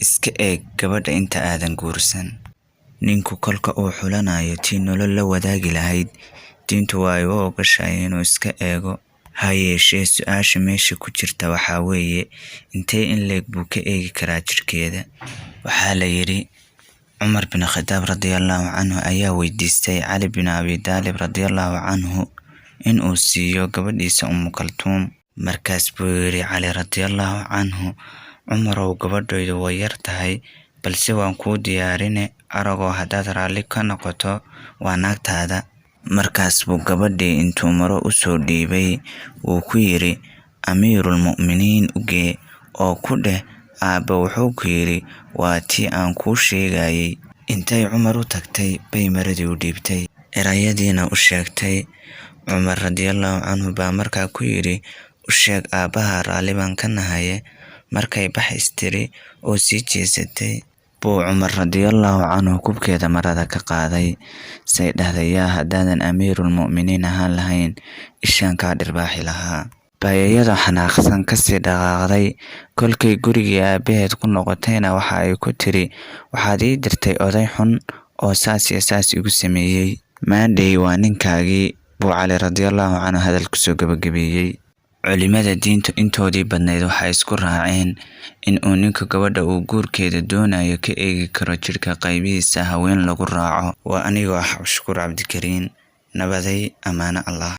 iska eeg gabadha inta aadan guursan. Ninku kolka uu xulanayo tii nolol la wadaagi lahayd, diintu waa u ogashahay inuu iska eego. Ha yeeshee su'aasha meesha ku jirta waxaa weeye intee in leeg buu ka eegi karaa jirkeeda. Waxaa la yidhi Cumar bin Khadaab radiyallahu canhu ayaa weydiistay Cali bin Abi Taalib radiyallahu canhu in uu siiyo gabadhiisa Kaltuum. Markaas buu yidhi Cali radiyallahu canhu, Cumarow gabadhaydu way yar tahay, balse waan kuu diyaarine aragoo haddaad raalli ka noqoto waa naagtaada. Markaas buu gabadhii intuu maro u soo dhiibay wuu ku yidhi Amiirul Mu'miniin u gee oo ku dheh aabba wuxuu ku yidhi waa tii aan kuu sheegayay. Intay Cumar u tagtay bay maradii u dhiibtay, erayadiina u sheegtay. Cumar radiyallahu canhu baa markaa ku yidhi u sheeg aabbaha raalli baan ka nahaye. Markay baxays tiri oo sii jeesatay buu Cumar radiyallahu canhu kubkeeda marada ka qaaday. Say dhahday yaa haddaadan Amiirul Mu'miniin ahaan lahayn ishaan kaa dhirbaaxi lahaa. Bayayada xanaaqsan kasii dhaqaaqday. Kolkay gurigii aabaheed ku noqotayna waxa ay ku tiri waxaad ii dirtay oday xun oo saas iyo saas igu sameeyay. Maadhay waa ninkaagii buu Cali radiyallahu canhu hadal ku soo gabagabeeyay. Culimada diintu intoodii badnayd waxay isku raaceen in uu ninka gabadha uu guurkeeda doonayo ka eegi karo jirka qaybihiisa haween lagu raaco. Waa anigoo ah Cabdishakuur Cabdikariin. Nabaday, amaano Allah.